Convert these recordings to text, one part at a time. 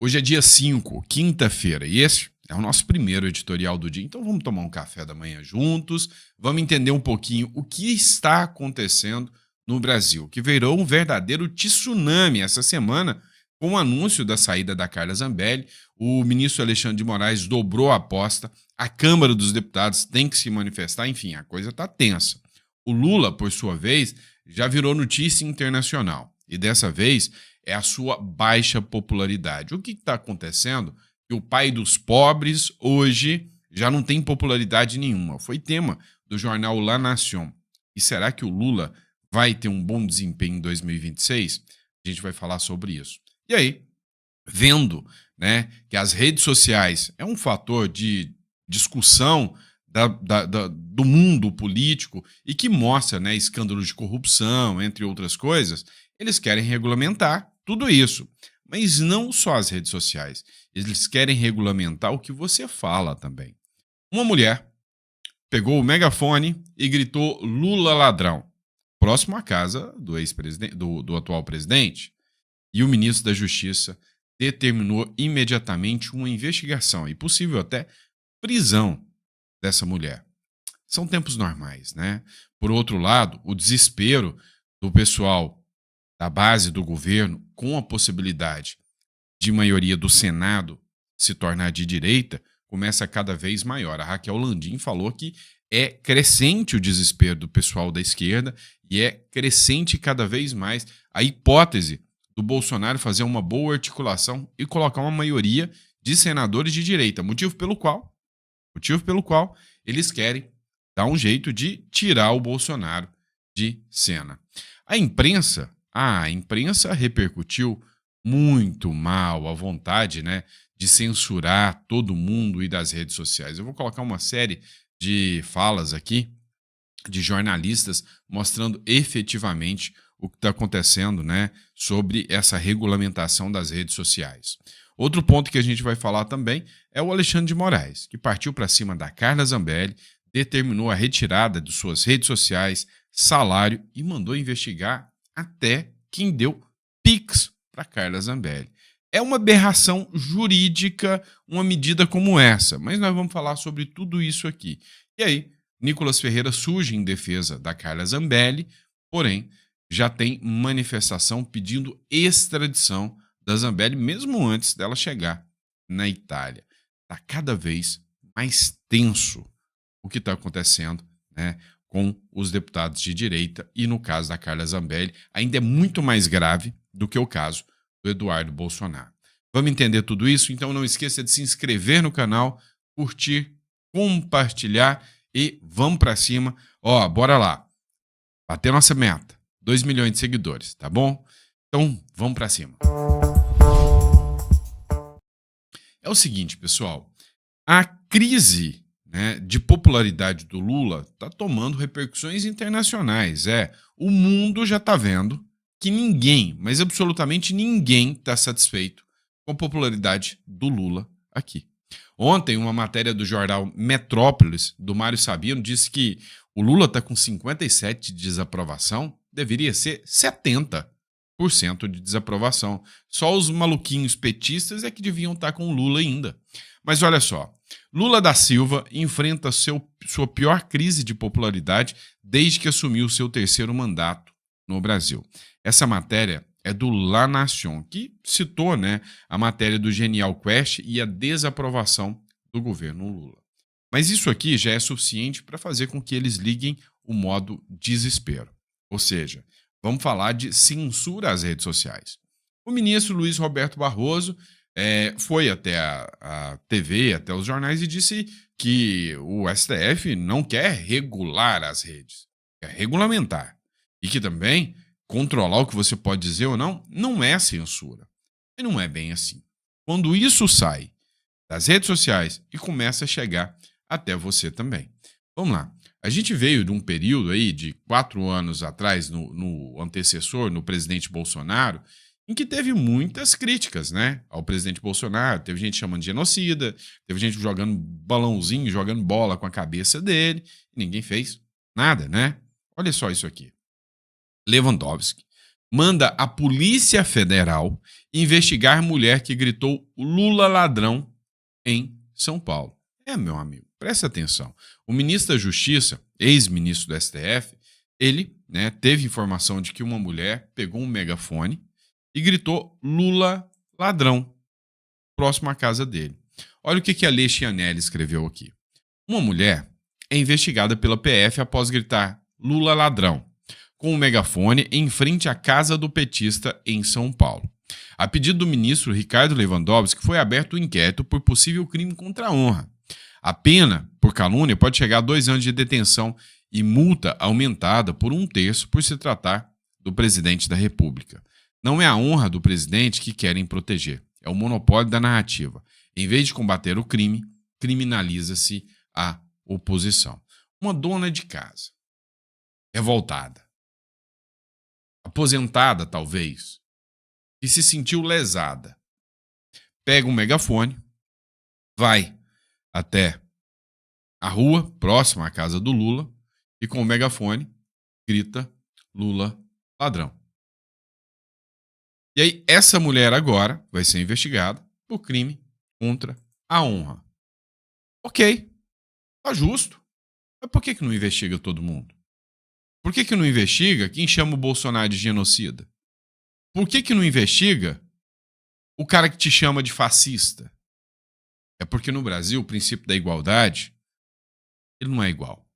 Hoje é dia 5, quinta-feira, e esse é o nosso primeiro editorial do dia. Então vamos tomar um café da manhã juntos, vamos entender um pouquinho o que está acontecendo no Brasil, que virou um verdadeiro tsunami essa semana com o anúncio da saída da Carla Zambelli. O ministro Alexandre de Moraes dobrou a aposta, a Câmara dos Deputados tem que se manifestar, enfim, a coisa está tensa. O Lula, por sua vez, já virou notícia internacional, e dessa vez é a sua baixa popularidade. O que está acontecendo? Que o pai dos pobres hoje já não tem popularidade nenhuma. Foi tema do jornal La Nación. E será que o Lula vai ter um bom desempenho em 2026? A gente vai falar sobre isso. E aí, vendo, né, que as redes sociais é um fator de discussão do mundo político e que mostra, né, escândalos de corrupção, entre outras coisas, eles querem regulamentar tudo isso. Mas não só as redes sociais. Eles querem regulamentar o que você fala também. Uma mulher pegou o megafone e gritou Lula ladrão, próximo à casa do ex-presidente, do atual presidente. E o ministro da Justiça determinou imediatamente uma investigação e possível até prisão dessa mulher. São tempos normais, né? Por outro lado, o desespero do pessoal da base do governo, com a possibilidade de maioria do Senado se tornar de direita, começa cada vez maior. A Raquel Landim falou que é crescente o desespero do pessoal da esquerda e é crescente cada vez mais a hipótese do Bolsonaro fazer uma boa articulação e colocar uma maioria de senadores de direita, motivo pelo qual eles querem dar um jeito de tirar o Bolsonaro de cena. A imprensa repercutiu muito mal a vontade, né, de censurar todo mundo e das redes sociais. Eu vou colocar uma série de falas aqui de jornalistas mostrando efetivamente o que está acontecendo, né, sobre essa regulamentação das redes sociais. Outro ponto que a gente vai falar também é o Alexandre de Moraes, que partiu para cima da Carla Zambelli, determinou a retirada de suas redes sociais, salário e mandou investigar até quem deu Pix para Carla Zambelli. É uma aberração jurídica uma medida como essa, mas nós vamos falar sobre tudo isso aqui. E aí, Nicolas Ferreira surge em defesa da Carla Zambelli, porém, já tem manifestação pedindo extradição da Zambelli, mesmo antes dela chegar na Itália. Está cada vez mais tenso o que está acontecendo, né, com os deputados de direita e, no caso da Carla Zambelli, ainda é muito mais grave do que o caso do Eduardo Bolsonaro. Vamos entender tudo isso? Então não esqueça de se inscrever no canal, curtir, compartilhar e vamos para cima. Ó, bora lá. Bater nossa meta. 2 milhões de seguidores, tá bom? Então vamos para cima. É o seguinte, pessoal. A crise, né, de popularidade do Lula está tomando repercussões internacionais. O mundo já está vendo que ninguém, mas absolutamente ninguém, está satisfeito com a popularidade do Lula aqui. Ontem, uma matéria do jornal Metrópolis, do Mário Sabino, disse que o Lula está com 57% de desaprovação, deveria ser 70% de desaprovação. Só os maluquinhos petistas é que deviam estar com o Lula ainda. Mas olha só, Lula da Silva enfrenta sua pior crise de popularidade desde que assumiu seu terceiro mandato no Brasil. Essa matéria é do La Nación, que citou, né, a matéria do Genial Quest e a desaprovação do governo Lula. Mas isso aqui já é suficiente para fazer com que eles liguem o modo desespero. Ou seja, vamos falar de censura às redes sociais. O ministro Luiz Roberto Barroso foi até a TV, até os jornais e disse que o STF não quer regular as redes, quer regulamentar. E que também controlar o que você pode dizer ou não é censura. E não é bem assim. Quando isso sai das redes sociais e começa a chegar até você também. Vamos lá. A gente veio de um período aí de 4 anos atrás, no antecessor, no presidente Bolsonaro, em que teve muitas críticas, né, ao presidente Bolsonaro. Teve gente chamando de genocida, teve gente jogando balãozinho, jogando bola com a cabeça dele, e ninguém fez nada, né? Olha só isso aqui. Lewandowski manda a Polícia Federal investigar mulher que gritou Lula ladrão em São Paulo. Meu amigo, presta atenção. O ministro da Justiça, ex-ministro do STF, ele, né, teve informação de que uma mulher pegou um megafone e gritou Lula ladrão próximo à casa dele. Olha o que a Lê Chianelli escreveu aqui. Uma mulher é investigada pela PF após gritar Lula ladrão com um megafone em frente à casa do petista em São Paulo. A pedido do ministro Ricardo Lewandowski, foi aberto o inquérito por possível crime contra a honra. A pena por calúnia pode chegar a 2 anos de detenção e multa aumentada por 1/3 por se tratar do presidente da República. Não é a honra do presidente que querem proteger, é o monopólio da narrativa. Em vez de combater o crime, criminaliza-se a oposição. Uma dona de casa, revoltada, aposentada talvez, que se sentiu lesada, pega um megafone, vai até a rua, próxima à casa do Lula, e com o megafone grita Lula ladrão. E aí, essa mulher agora vai ser investigada por crime contra a honra. Ok, tá justo. Mas por que não investiga todo mundo? Por que não investiga quem chama o Bolsonaro de genocida? Por que não investiga o cara que te chama de fascista? É porque no Brasil o princípio da igualdade, ele não é igual.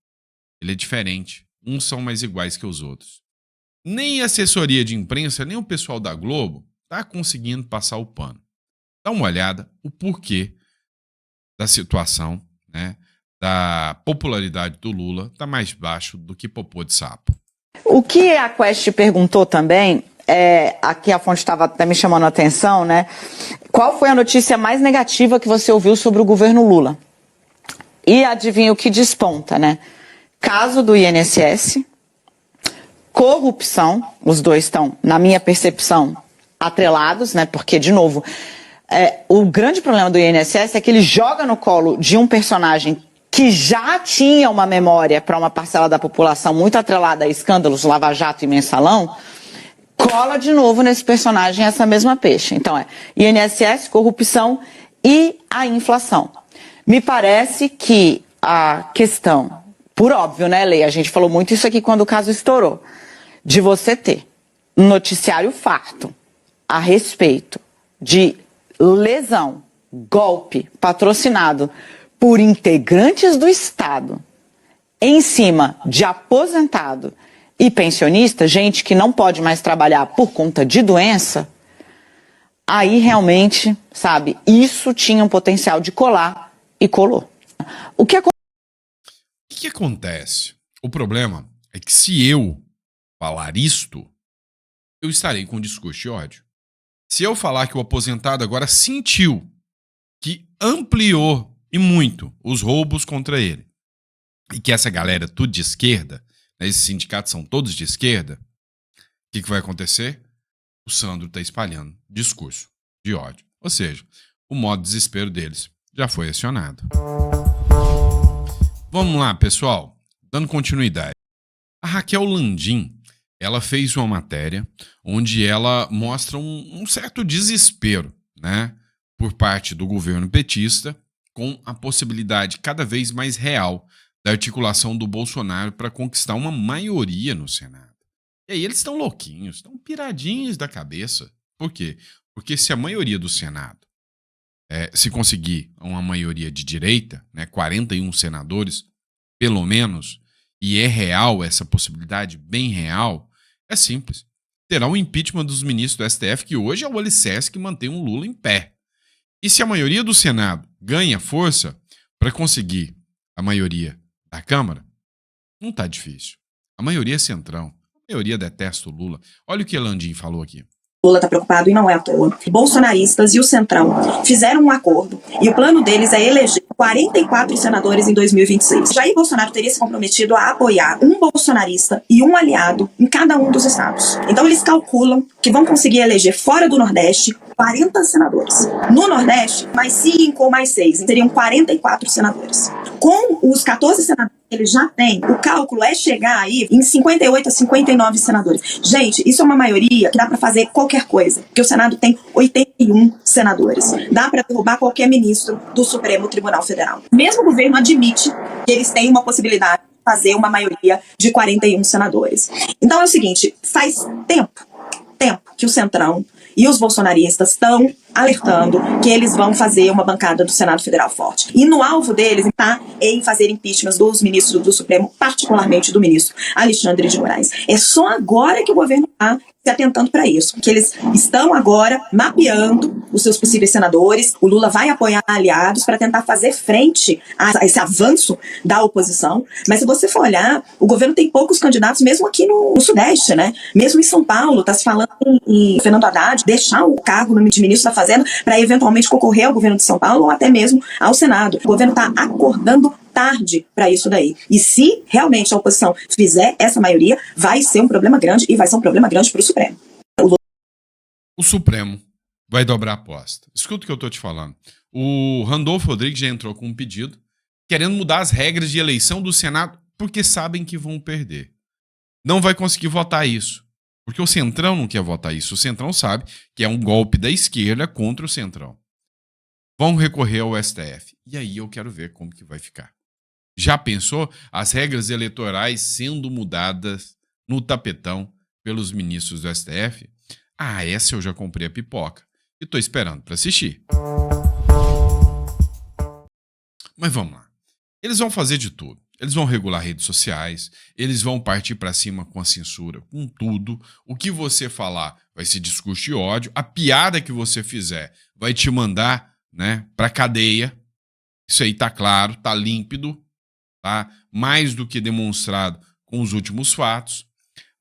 Ele é diferente. Uns são mais iguais que os outros. Nem a assessoria de imprensa, nem o pessoal da Globo está conseguindo passar o pano. Dá uma olhada o porquê da situação, né, da popularidade do Lula está mais baixo do que popô de sapo. O que a Quest perguntou também, aqui a fonte estava até me chamando a atenção, né? Qual foi a notícia mais negativa que você ouviu sobre o governo Lula? E adivinha o que desponta, né? Caso do INSS, corrupção, os dois estão, na minha percepção, atrelados, né? Porque, de novo, o grande problema do INSS é que ele joga no colo de um personagem que já tinha uma memória para uma parcela da população muito atrelada a escândalos, Lava Jato e Mensalão, cola de novo nesse personagem essa mesma peixe. Então INSS, corrupção e a inflação. Me parece que a questão, por óbvio, né, Lei? A gente falou muito isso aqui quando o caso estourou, de você ter um noticiário farto a respeito de lesão, golpe patrocinado por integrantes do Estado em cima de aposentado e pensionista, gente que não pode mais trabalhar por conta de doença, aí realmente, sabe, isso tinha um potencial de colar e colou. O que acontece? O problema é que se eu falar isto, eu estarei com um discurso de ódio. Se eu falar que o aposentado agora sentiu que ampliou e muito os roubos contra ele, e que essa galera tudo de esquerda, né, esses sindicatos são todos de esquerda, o que vai acontecer? O Sandro está espalhando discurso de ódio. Ou seja, o modo desespero deles já foi acionado. Vamos lá, pessoal. Dando continuidade. A Raquel Landim, ela fez uma matéria onde ela mostra um certo desespero, né, por parte do governo petista, com a possibilidade cada vez mais real da articulação do Bolsonaro para conquistar uma maioria no Senado. E aí eles estão louquinhos, estão piradinhos da cabeça. Por quê? Porque se a maioria do Senado, se conseguir uma maioria de direita, né, 41 senadores, pelo menos, e é real essa possibilidade, bem real, é simples. Terá um impeachment dos ministros do STF, que hoje é o alicerce que mantém o Lula em pé. E se a maioria do Senado ganha força para conseguir a maioria da Câmara, não está difícil. A maioria é centrão. A maioria detesta o Lula. Olha o que a Landim falou aqui. Lula está preocupado e não é à toa. Bolsonaristas e o Centrão fizeram um acordo e o plano deles é eleger 44 senadores em 2026. Jair Bolsonaro teria se comprometido a apoiar um bolsonarista e um aliado em cada um dos estados. Então eles calculam que vão conseguir eleger fora do Nordeste 40 senadores. No Nordeste, mais 5 ou mais 6, seriam 44 senadores. Com os 14 senadores que ele já tem, o cálculo é chegar aí em 58 a 59 senadores. Gente, isso é uma maioria que dá para fazer qualquer coisa, porque o Senado tem 81 senadores. Dá para derrubar qualquer ministro do Supremo Tribunal Federal. Mesmo o governo admite que eles têm uma possibilidade de fazer uma maioria de 41 senadores. Então é o seguinte, faz tempo que o Centrão e os bolsonaristas estão alertando que eles vão fazer uma bancada do Senado Federal forte. E no alvo deles está em fazer impeachment dos ministros do Supremo, particularmente do ministro Alexandre de Moraes. É só agora que o governo está se atentando para isso, que eles estão agora mapeando os seus possíveis senadores. O Lula vai apoiar aliados para tentar fazer frente a esse avanço da oposição. Mas se você for olhar, o governo tem poucos candidatos, mesmo aqui no Sudeste, né? Mesmo em São Paulo, está se falando em Fernando Haddad deixar o cargo de ministro da Fazenda para eventualmente concorrer ao governo de São Paulo ou até mesmo ao Senado. O governo está acordando tarde para isso daí. E se realmente a oposição fizer essa maioria, vai ser um problema grande e vai ser um problema grande para o Supremo. O Supremo vai dobrar a aposta. Escuta o que eu tô te falando. O Randolfo Rodrigues já entrou com um pedido querendo mudar as regras de eleição do Senado porque sabem que vão perder. Não vai conseguir votar isso. Porque o Centrão não quer votar isso. O Centrão sabe que é um golpe da esquerda contra o Centrão. Vão recorrer ao STF. E aí eu quero ver como que vai ficar. Já pensou as regras eleitorais sendo mudadas no tapetão pelos ministros do STF? Ah, essa eu já comprei a pipoca e tô esperando para assistir. Mas vamos lá. Eles vão fazer de tudo. Eles vão regular redes sociais, eles vão partir para cima com a censura, com tudo. O que você falar vai ser discurso de ódio. A piada que você fizer vai te mandar, né, para cadeia. Isso aí tá claro, tá límpido, tá mais do que demonstrado com os últimos fatos.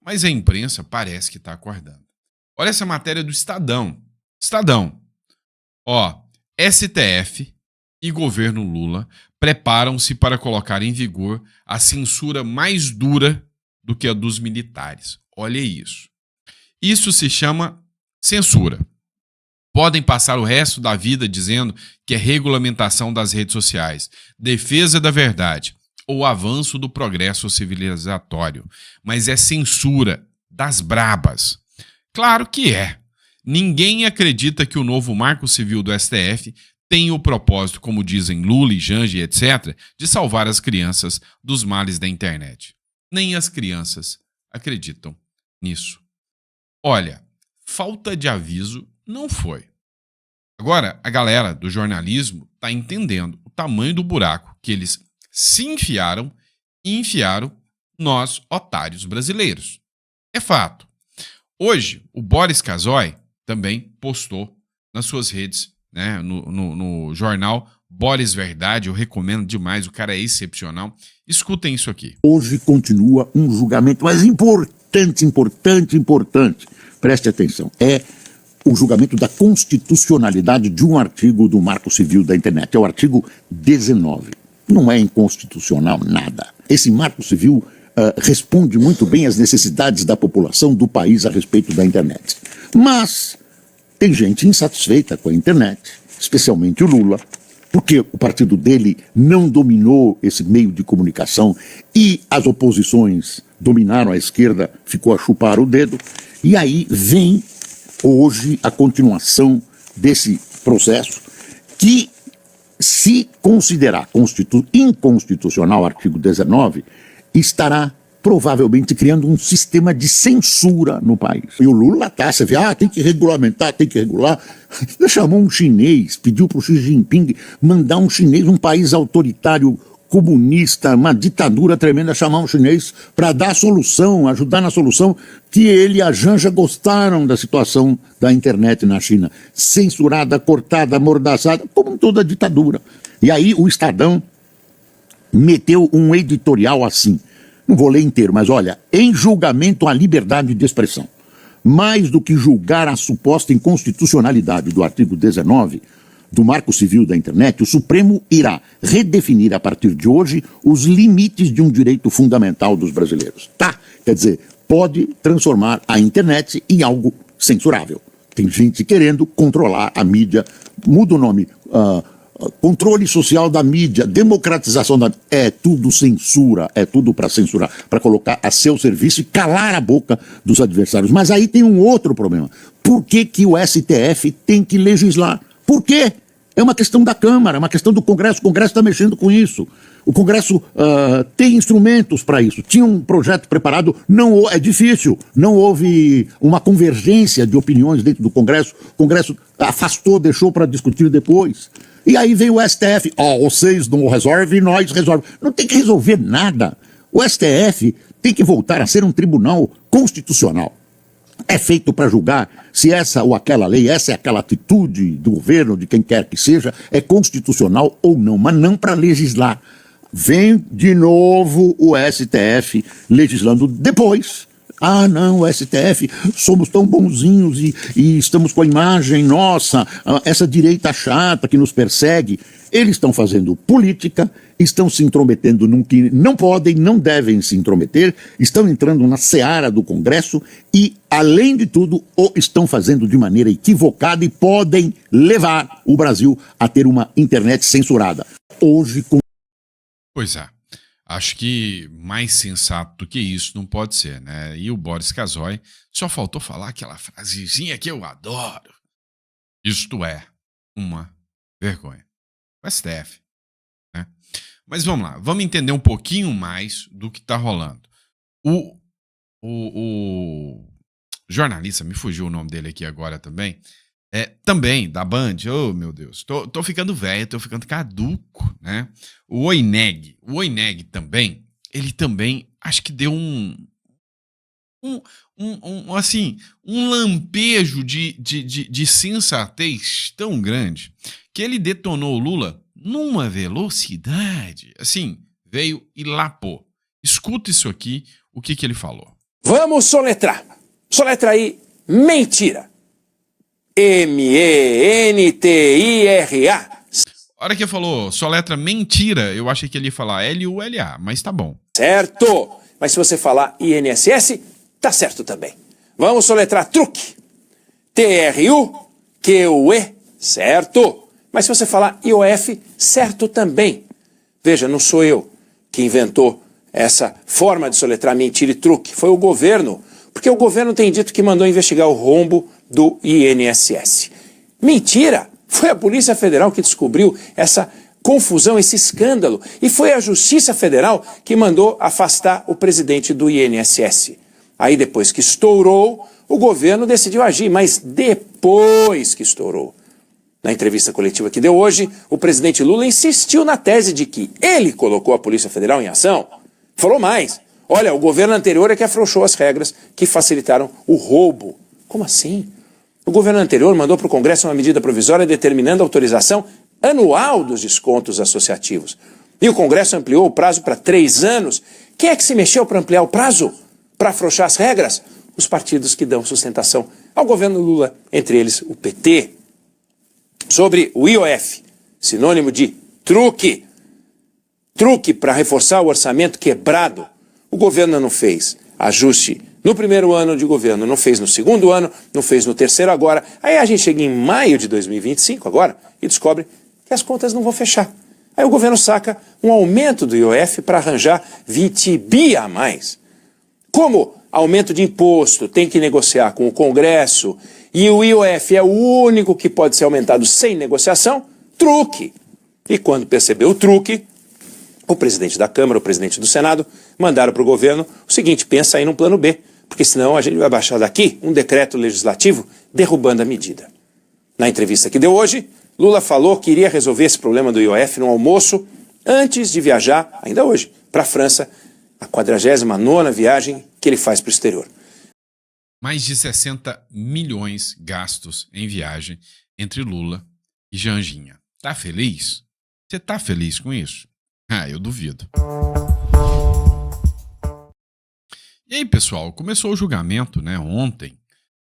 Mas a imprensa parece que tá acordando. Olha essa matéria do Estadão. Estadão. Ó, STF e governo Lula preparam-se para colocar em vigor a censura mais dura do que a dos militares. Olha isso. Isso se chama censura. Podem passar o resto da vida dizendo que é regulamentação das redes sociais, defesa da verdade ou avanço do progresso civilizatório, mas é censura das brabas. Claro que é. Ninguém acredita que o novo Marco Civil do STF tem o propósito, como dizem Lula e Janja, etc., de salvar as crianças dos males da internet. Nem as crianças acreditam nisso. Olha, falta de aviso não foi. Agora, a galera do jornalismo está entendendo o tamanho do buraco que eles se enfiaram e enfiaram nós, otários brasileiros. É fato. Hoje, o Boris Casoy também postou nas suas redes, né, no jornal Boris Verdade. Eu recomendo demais, o cara é excepcional. Escutem isso aqui. Hoje continua um julgamento mais importante. Preste atenção. É o julgamento da constitucionalidade de um artigo do Marco Civil da Internet. É o artigo 19. Não é inconstitucional nada. Esse Marco Civil responde muito bem às necessidades da população do país a respeito da internet. Mas tem gente insatisfeita com a internet, especialmente o Lula, porque o partido dele não dominou esse meio de comunicação e as oposições dominaram a esquerda, ficou a chupar o dedo. E aí vem hoje a continuação desse processo que, se considerar inconstitucional o artigo 19, estará provavelmente criando um sistema de censura no país. E o Lula você vê, tem que regulamentar, tem que regular. Ele chamou um chinês, pediu para o Xi Jinping mandar um chinês, um país autoritário, comunista, uma ditadura tremenda, chamar um chinês para dar a solução, ajudar na solução, que ele e a Janja gostaram da situação da internet na China. Censurada, cortada, amordaçada, como toda ditadura. E aí o Estadão meteu um editorial assim, não vou ler inteiro, mas olha, em julgamento à liberdade de expressão, mais do que julgar a suposta inconstitucionalidade do artigo 19, do Marco Civil da Internet, o Supremo irá redefinir a partir de hoje os limites de um direito fundamental dos brasileiros. Tá? Quer dizer, pode transformar a internet em algo censurável. Tem gente querendo controlar a mídia, muda o nome, controle social da mídia, democratização da mídia, é tudo censura, é tudo para censurar, para colocar a seu serviço e calar a boca dos adversários. Mas aí tem um outro problema. Por que o STF tem que legislar? Por quê? É uma questão da Câmara, é uma questão do Congresso. O Congresso está mexendo com isso. O Congresso tem instrumentos para isso. Tinha um projeto preparado, não é difícil. Não houve uma convergência de opiniões dentro do Congresso. O Congresso afastou, deixou para discutir depois. E aí veio o STF. Vocês não resolvem, nós resolvemos. Não tem que resolver nada. O STF tem que voltar a ser um tribunal constitucional. É feito para julgar se essa ou aquela lei, essa é aquela atitude do governo, de quem quer que seja, é constitucional ou não, mas não para legislar. Vem de novo o STF legislando depois. Não, o STF, somos tão bonzinhos e estamos com a imagem nossa, essa direita chata que nos persegue. Eles estão fazendo política, estão se intrometendo num que não podem, não devem se intrometer, estão entrando na seara do Congresso e, além de tudo, o estão fazendo de maneira equivocada e podem levar o Brasil a ter uma internet censurada. Hoje, com... Pois é. Acho que mais sensato do que isso não pode ser, né? E o Boris Casoy só faltou falar aquela frasezinha que eu adoro. Isto é uma vergonha. O STF, né? Mas vamos lá, vamos entender um pouquinho mais do que está rolando. O jornalista, me fugiu o nome dele aqui agora também, também da Band, oh meu Deus, tô ficando velho, tô ficando caduco, né? O Oineg também, ele também, acho que deu um lampejo de sensatez tão grande que ele detonou o Lula numa velocidade, assim, veio e lapou. Escuta isso aqui, o que ele falou. Vamos soletrar. Soletra aí, mentira. M-E-N-T-I-R-A. A hora que ele falou soletra mentira, eu achei que ele ia falar L-U-L-A, mas tá bom. Certo. Mas se você falar I-N-S-S, tá certo também. Vamos soletrar truque. T-R-U-Q-U-E. Certo. Mas se você falar I-O-F, certo também. Veja, não sou eu que inventou essa forma de soletrar mentira e truque. Foi o governo. Porque o governo tem dito que mandou investigar o rombo do INSS. Mentira! Foi a Polícia Federal que descobriu essa confusão, esse escândalo. E foi a Justiça Federal que mandou afastar o presidente do INSS. Aí depois que estourou, o governo decidiu agir, mas depois que estourou. Na entrevista coletiva que deu hoje, o presidente Lula insistiu na tese de que ele colocou a Polícia Federal em ação. Falou mais. Olha, o governo anterior é que afrouxou as regras que facilitaram o roubo. Como assim? O governo anterior mandou para o Congresso uma medida provisória determinando a autorização anual dos descontos associativos. E o Congresso ampliou o prazo para 3 anos. Quem é que se mexeu para ampliar o prazo? Para afrouxar as regras? Os partidos que dão sustentação ao governo Lula, entre eles o PT. Sobre o IOF, sinônimo de truque. Truque para reforçar o orçamento quebrado. O governo não fez ajuste no primeiro ano de governo, não fez no segundo ano, não fez no terceiro agora. Aí a gente chega em maio de 2025 agora e descobre que as contas não vão fechar. Aí o governo saca um aumento do IOF para arranjar 20 bi a mais. Como aumento de imposto tem que negociar com o Congresso e o IOF é o único que pode ser aumentado sem negociação, truque. E quando percebeu o truque, o presidente da Câmara, o presidente do Senado, mandaram para o governo o seguinte: pensa aí num plano B, porque senão a gente vai baixar daqui um decreto legislativo derrubando a medida. Na entrevista que deu hoje, Lula falou que iria resolver esse problema do IOF no almoço antes de viajar, ainda hoje, para a França, a 49ª viagem que ele faz para o exterior. Mais de 60 milhões gastos em viagem entre Lula e Janjinha. Tá feliz? Você tá feliz com isso? Eu duvido. E aí, pessoal, começou o julgamento, né, ontem,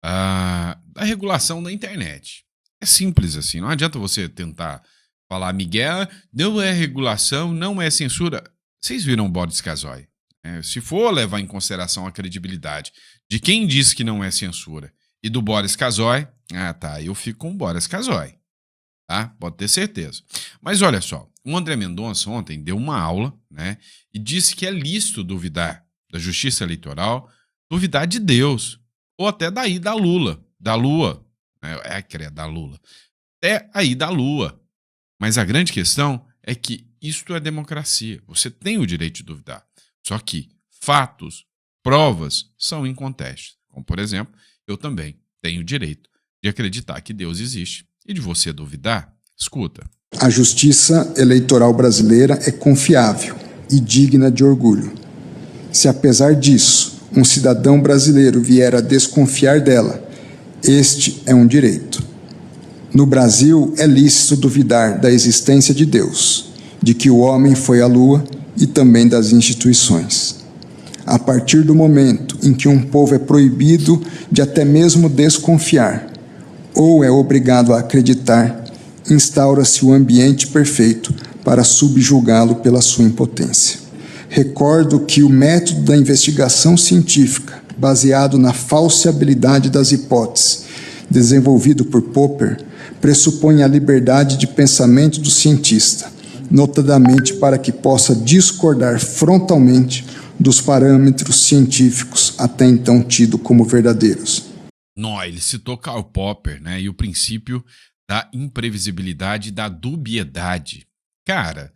da regulação da internet. É simples assim. Não adianta você tentar falar, Miguel, não é regulação, não é censura. Vocês viram o Boris Casoy? Se for levar em consideração a credibilidade de quem diz que não é censura e do Boris Casoy, eu fico com o Boris Casoy. Tá? Pode ter certeza. Mas olha só, o André Mendonça ontem deu uma aula, né, e disse que é lícito duvidar da Justiça Eleitoral, duvidar de Deus, ou até da ida da Lua, da Lula, até a ida à Lua. Mas a grande questão é que isto é democracia. Você tem o direito de duvidar. Só que fatos, provas são incontestáveis. Como, por exemplo, eu também tenho o direito de acreditar que Deus existe. E de você duvidar, escuta. A justiça eleitoral brasileira é confiável e digna de orgulho. Se apesar disso, um cidadão brasileiro vier a desconfiar dela, este é um direito. No Brasil, é lícito duvidar da existência de Deus, de que o homem foi à Lua e também das instituições. A partir do momento em que um povo é proibido de até mesmo desconfiar, ou é obrigado a acreditar, instaura-se o ambiente perfeito para subjugá-lo pela sua impotência. Recordo que o método da investigação científica, baseado na falseabilidade das hipóteses, desenvolvido por Popper, pressupõe a liberdade de pensamento do cientista, notadamente para que possa discordar frontalmente dos parâmetros científicos até então tidos como verdadeiros. Não, ele citou Karl Popper, né? E o princípio da imprevisibilidade e da dubiedade. Cara,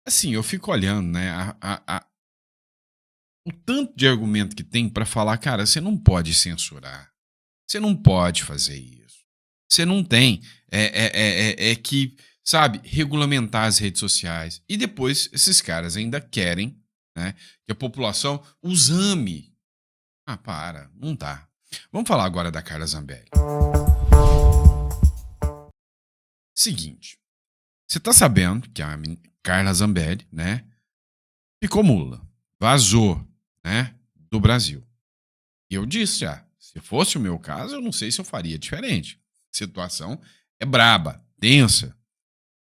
assim, eu fico olhando, né? O tanto de argumento que tem para falar, cara, você não pode censurar. Você não pode fazer isso. Você não tem. Que, sabe, regulamentar as redes sociais. E depois esses caras ainda querem, né, que a população os ame. Para, não dá. Vamos falar agora da Carla Zambelli. Seguinte, você tá sabendo que a Carla Zambelli, né, ficou mula, vazou, né, do Brasil. E eu disse já, se fosse o meu caso, eu não sei se eu faria diferente. A situação é braba, tensa.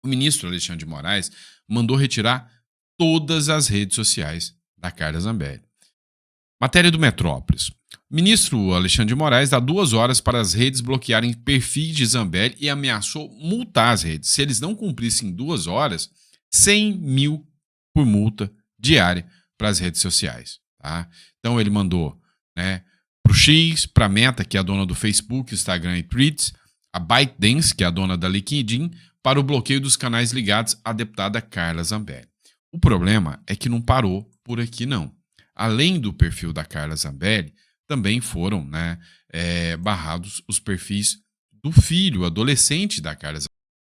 O ministro Alexandre de Moraes mandou retirar todas as redes sociais da Carla Zambelli. Matéria do Metrópolis. O ministro Alexandre de Moraes dá 2 horas para as redes bloquearem perfis de Zambelli e ameaçou multar as redes. Se eles não cumprissem 2 horas, 100 mil por multa diária para as redes sociais. Tá? Então ele mandou, né, para o X, para a Meta, que é a dona do Facebook, Instagram e Threads, a ByteDance, que é a dona da LinkedIn, para o bloqueio dos canais ligados à deputada Carla Zambelli. O problema é que não parou por aqui, não. Além do perfil da Carla Zambelli, também foram, né, barrados os perfis do filho, adolescente da Carla Zambelli.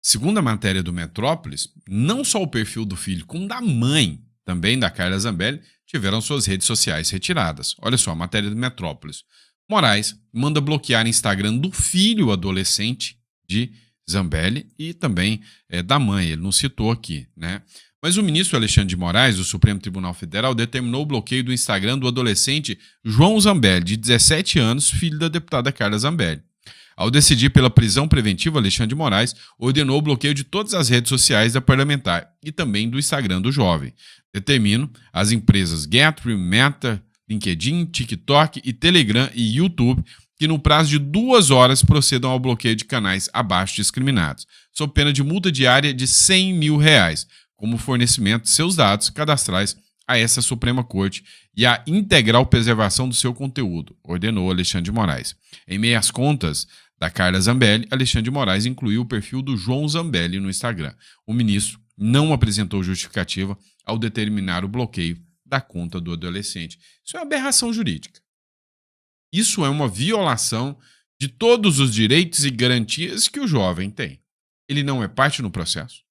Segundo a matéria do Metrópolis, não só o perfil do filho, como da mãe também da Carla Zambelli tiveram suas redes sociais retiradas. Olha só, a matéria do Metrópolis. Moraes manda bloquear o Instagram do filho adolescente de Zambelli e também da mãe. Ele não citou aqui, né? Mas o ministro Alexandre de Moraes, do Supremo Tribunal Federal, determinou o bloqueio do Instagram do adolescente João Zambelli, de 17 anos, filho da deputada Carla Zambelli. Ao decidir pela prisão preventiva, Alexandre de Moraes ordenou o bloqueio de todas as redes sociais da parlamentar e também do Instagram do jovem. Determino as empresas Gettr, Meta, LinkedIn, TikTok e Telegram e YouTube que no prazo de 2 horas procedam ao bloqueio de canais abaixo discriminados, sob pena de multa diária de R$100 mil, como fornecimento de seus dados cadastrais a essa Suprema Corte e a integral preservação do seu conteúdo, ordenou Alexandre de Moraes. Em meio às contas da Carla Zambelli, Alexandre de Moraes incluiu o perfil do João Zambelli no Instagram. O ministro não apresentou justificativa ao determinar o bloqueio da conta do adolescente. Isso é uma aberração jurídica. Isso é uma violação de todos os direitos e garantias que o jovem tem. Ele não é parte no processo.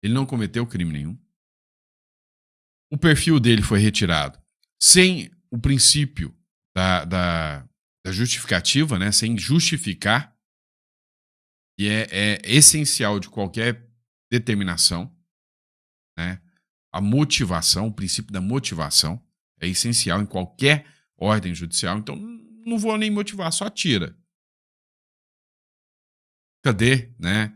Ele não cometeu crime nenhum. O perfil dele foi retirado sem o princípio da justificativa, né? Sem justificar, e é essencial de qualquer determinação, né? A motivação, o princípio da motivação é essencial em qualquer ordem judicial. Então, não vou nem motivar, só tira. Cadê, né?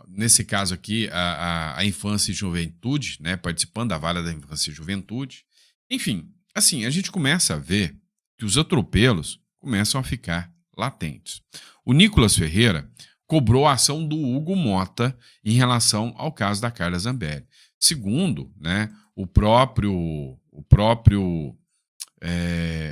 Nesse caso aqui, a infância e juventude, né? Participando da vara da infância e juventude. Enfim, assim, a gente começa a ver que os atropelos começam a ficar latentes. O Nicolas Ferreira cobrou a ação do Hugo Mota em relação ao caso da Carla Zambelli. Segundo, né,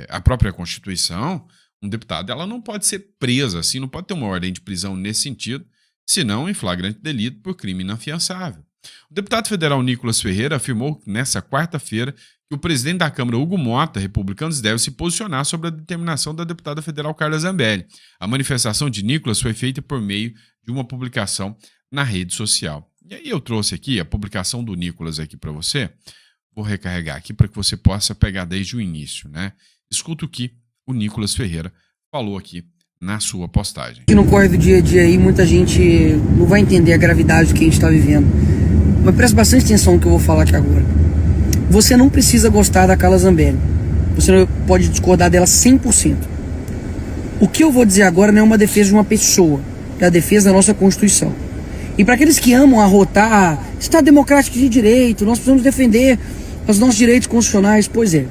a própria Constituição, um deputado ela não pode ser presa, assim, não pode ter uma ordem de prisão nesse sentido, senão em flagrante delito por crime inafiançável. O deputado federal Nicolas Ferreira afirmou nessa quarta-feira que o presidente da Câmara, Hugo Mota, republicanos, deve se posicionar sobre a determinação da deputada federal Carla Zambelli. A manifestação de Nicolas foi feita por meio de uma publicação na rede social. E aí eu trouxe aqui a publicação do Nicolas aqui para você. Vou recarregar aqui para que você possa pegar desde o início, né? Escuta o que o Nicolas Ferreira falou aqui na sua postagem. Que no corre do dia a dia aí, muita gente não vai entender a gravidade do que a gente está vivendo. Mas preste bastante atenção no que eu vou falar aqui agora. Você não precisa gostar da Carla Zambelli. Você pode discordar dela 100%. O que eu vou dizer agora não é uma defesa de uma pessoa, é a defesa da nossa Constituição. E para aqueles que amam arrotar, Estado democrático de direito, nós precisamos defender os nossos direitos constitucionais. Pois é,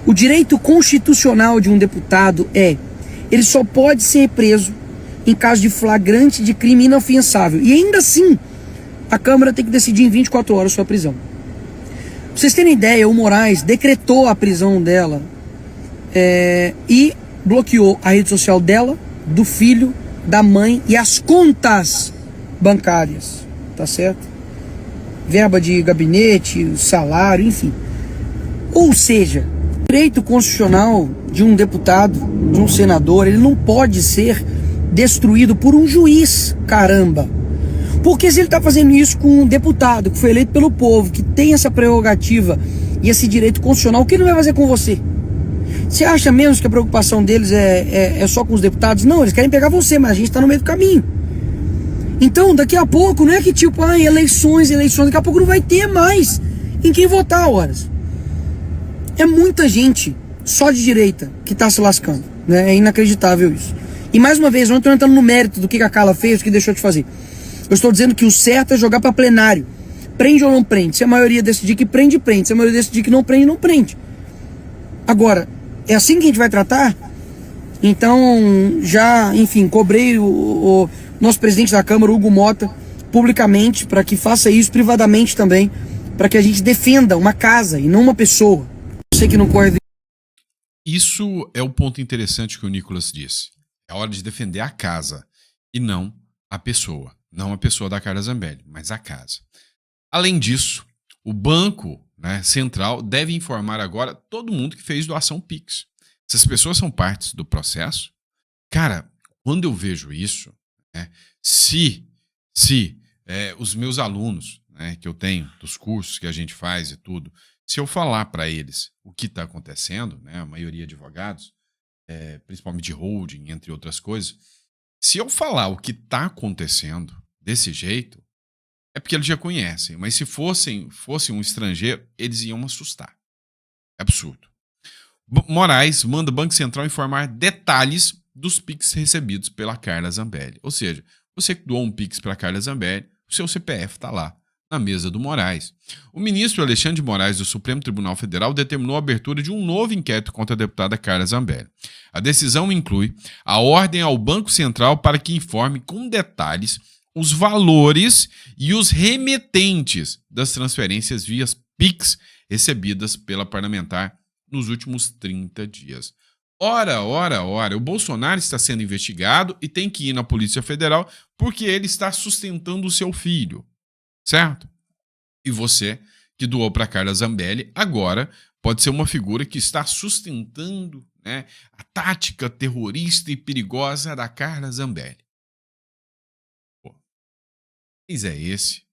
o direito constitucional de um deputado ele só pode ser preso em caso de flagrante de crime inafiançável. E ainda assim, a Câmara tem que decidir em 24 horas sua prisão. Pra vocês terem ideia, o Moraes decretou a prisão dela e bloqueou a rede social dela, do filho, da mãe e as contas bancárias, tá certo? Verba de gabinete, salário, enfim. Ou seja, o direito constitucional de um deputado, de um senador, ele não pode ser destruído por um juiz, caramba. Porque se ele está fazendo isso com um deputado que foi eleito pelo povo, que tem essa prerrogativa e esse direito constitucional, o que ele vai fazer com você? Você acha mesmo que a preocupação deles é só com os deputados? Não, eles querem pegar você, mas a gente está no meio do caminho. Então, daqui a pouco, não é que tipo, eleições, daqui a pouco não vai ter mais em quem votar, horas. É muita gente, só de direita, que está se lascando, né? É inacreditável isso. E mais uma vez, eu não estou entrando no mérito do que a Carla fez, o que deixou de fazer. Eu estou dizendo que o certo é jogar para plenário. Prende ou não prende? Se a maioria decidir que prende, prende. Se a maioria decidir que não prende, não prende. Agora, é assim que a gente vai tratar? Então, já, enfim, cobrei o nosso presidente da Câmara, Hugo Mota, publicamente, para que faça isso privadamente também, para que a gente defenda uma casa e não uma pessoa. Eu sei que não corre... Isso é o ponto interessante que o Nicolas disse. É hora de defender a casa e não a pessoa. Não a pessoa da Carla Zambelli, mas a casa. Além disso, o Banco, né, Central deve informar agora todo mundo que fez doação Pix. Essas pessoas são partes do processo. Cara, quando eu vejo isso, né, se os meus alunos, né, que eu tenho, dos cursos que a gente faz e tudo, se eu falar para eles o que está acontecendo, né, a maioria de advogados, principalmente de holding, entre outras coisas, se eu falar o que está acontecendo desse jeito, é porque eles já conhecem. Mas se fosse um estrangeiro, eles iam assustar. É absurdo. Moraes manda o Banco Central informar detalhes dos Pix recebidos pela Carla Zambelli. Ou seja, você que doou um Pix para a Carla Zambelli, o seu CPF está lá, na mesa do Moraes. O ministro Alexandre de Moraes do Supremo Tribunal Federal determinou a abertura de um novo inquérito contra a deputada Carla Zambelli. A decisão inclui a ordem ao Banco Central para que informe com detalhes os valores e os remetentes das transferências via Pix recebidas pela parlamentar nos últimos 30 dias. Ora, o Bolsonaro está sendo investigado e tem que ir na Polícia Federal porque ele está sustentando o seu filho. Certo? E você que doou para Carla Zambelli agora pode ser uma figura que está sustentando, né, a tática terrorista e perigosa da Carla Zambelli. Pô, mas é esse,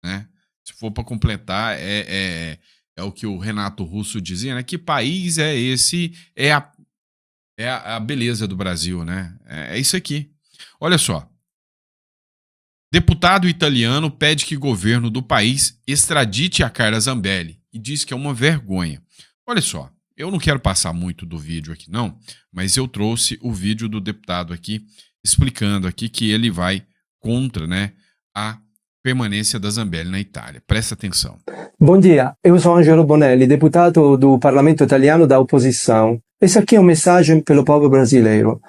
né? Se for para completar, é o que o Renato Russo dizia, né? Que país é esse? É a beleza do Brasil, né? É isso aqui. Olha só. Deputado italiano pede que o governo do país extradite a Carla Zambelli e diz que é uma vergonha. Olha só, eu não quero passar muito do vídeo aqui não, mas eu trouxe o vídeo do deputado aqui explicando aqui que ele vai contra, né, a permanência da Zambelli na Itália. Presta atenção. Bom dia, eu sou Angelo Bonelli, deputado do Parlamento Italiano da oposição. Esse aqui é uma mensagem pelo povo brasileiro.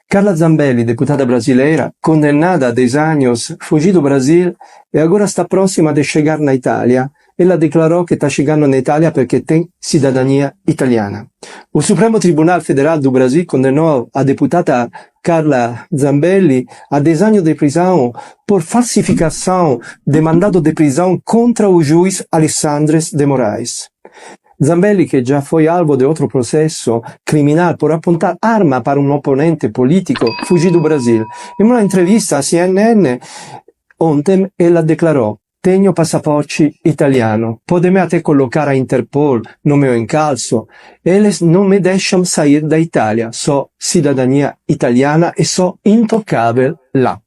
Carla Zambelli, deputada brasileira, condenada a 10 anos, fugiu do Brasil e agora está próxima de chegar na Itália. Ela declarou que está chegando na Itália porque tem cidadania italiana. O Supremo Tribunal Federal do Brasil condenou a deputada Carla Zambelli a 10 anos de prisão por falsificação de mandado de prisão contra o juiz Alexandre de Moraes. Zambelli, que já foi alvo de outro processo criminal por apontar arma para um oponente político, fugiu do Brasil. Em uma entrevista à CNN, ontem, ela declarou: tenho passaporte italiano, podem até colocar a Interpol no meu encalço, eles não me deixam sair da Itália, sou cidadania italiana e sou intocável lá.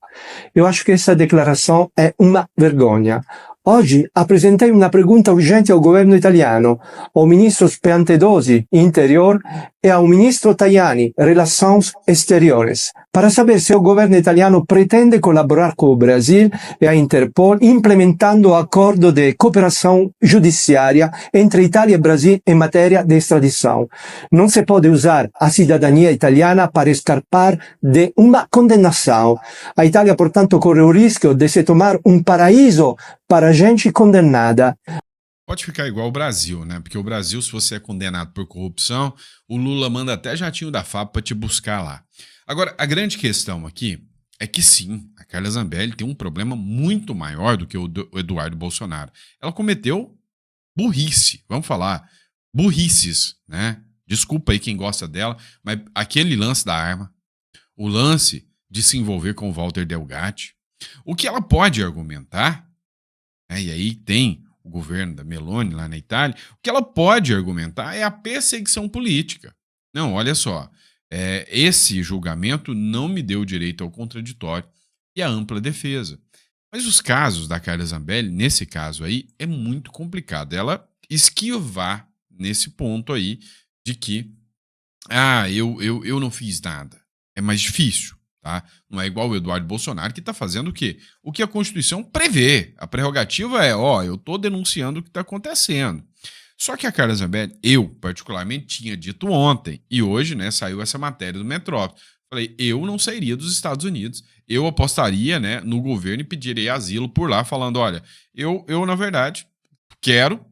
Eu acho que essa declaração é uma vergonha. Oggi apresentei una pergunta urgente ao governo italiano, ao ministro Piantedosi, Interior, e ao ministro Tajani, Relações Exteriores, para saber se o governo italiano pretende colaborar com o Brasil e a Interpol implementando o acordo de cooperação judiciária entre Itália e Brasil em matéria de extradição. Não se pode usar a cidadania italiana para escapar de uma condenação. A Itália, portanto, corre o risco de se tornar um paraíso para gente condenada. Pode ficar igual o Brasil, né? Porque o Brasil, se você é condenado por corrupção, o Lula manda até jatinho da FAP para te buscar lá. Agora, a grande questão aqui é que sim, a Carla Zambelli tem um problema muito maior do que o Eduardo Bolsonaro. Ela cometeu burrice, vamos falar, burrices, né? Desculpa aí quem gosta dela, mas aquele lance da arma, o lance de se envolver com o Walter Delgatti, o que ela pode argumentar, né, e aí tem o governo da Meloni lá na Itália, o que ela pode argumentar é a perseguição política. Não, olha só, esse julgamento não me deu direito ao contraditório e à ampla defesa. Mas os casos da Carla Zambelli, nesse caso aí, é muito complicado. Ela esquivar nesse ponto aí de que eu não fiz nada. É mais difícil. Tá? Não é igual o Eduardo Bolsonaro, que está fazendo o quê? O que a Constituição prevê. A prerrogativa é, eu estou denunciando o que está acontecendo. Só que a Carla Zambelli, eu particularmente, tinha dito ontem, e hoje, né, saiu essa matéria do Metrópole. Falei, eu não sairia dos Estados Unidos, eu apostaria, né, no governo e pediria asilo por lá, falando, olha, eu na verdade, quero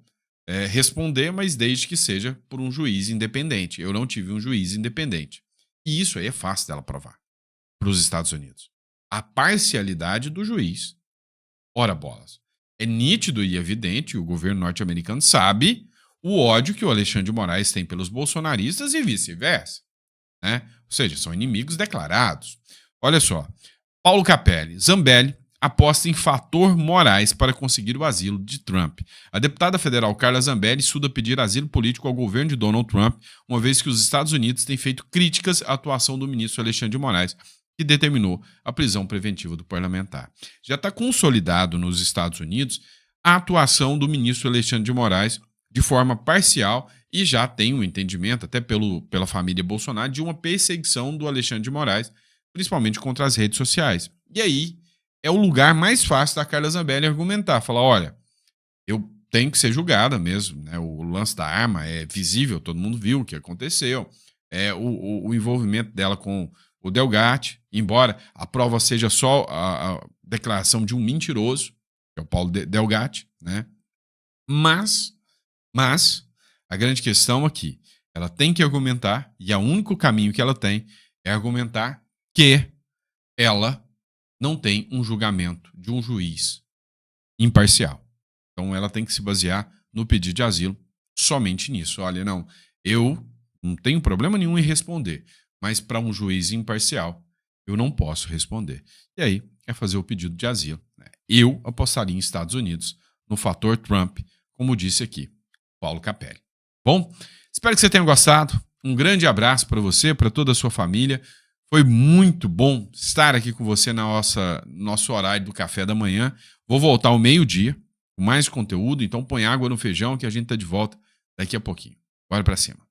responder, mas desde que seja por um juiz independente. Eu não tive um juiz independente. E isso aí é fácil dela provar para os Estados Unidos. A parcialidade do juiz. Ora bolas. É nítido e evidente, o governo norte-americano sabe o ódio que o Alexandre de Moraes tem pelos bolsonaristas e vice-versa. Né? Ou seja, são inimigos declarados. Olha só, Paulo Capelli, Zambelli aposta em fator Moraes para conseguir o asilo de Trump. A deputada federal Carla Zambelli estuda pedir asilo político ao governo de Donald Trump, uma vez que os Estados Unidos têm feito críticas à atuação do ministro Alexandre de Moraes, que determinou a prisão preventiva do parlamentar. Já está consolidado nos Estados Unidos a atuação do ministro Alexandre de Moraes de forma parcial e já tem um entendimento, até pela família Bolsonaro, de uma perseguição do Alexandre de Moraes, principalmente contra as redes sociais. E aí é o lugar mais fácil da Carla Zambelli argumentar, falar, olha, eu tenho que ser julgada mesmo, né? O lance da arma é visível, todo mundo viu o que aconteceu, o envolvimento dela com o Delgatti, embora a prova seja só a declaração de um mentiroso, que é o Paulo Delgatti, né? Mas a grande questão aqui, ela tem que argumentar, e o único caminho que ela tem é argumentar que ela não tem um julgamento de um juiz imparcial. Então ela tem que se basear no pedido de asilo somente nisso. Olha, não, eu não tenho problema nenhum em responder, mas para um juiz imparcial, eu não posso responder. E aí é fazer o pedido de asilo. Né? Eu apostaria em Estados Unidos no fator Trump, como disse aqui, Paulo Capelli. Bom, espero que você tenha gostado. Um grande abraço para você, para toda a sua família. Foi muito bom estar aqui com você no nosso horário do café da manhã. Vou voltar ao meio-dia com mais conteúdo, então põe água no feijão que a gente está de volta daqui a pouquinho. Bora para cima.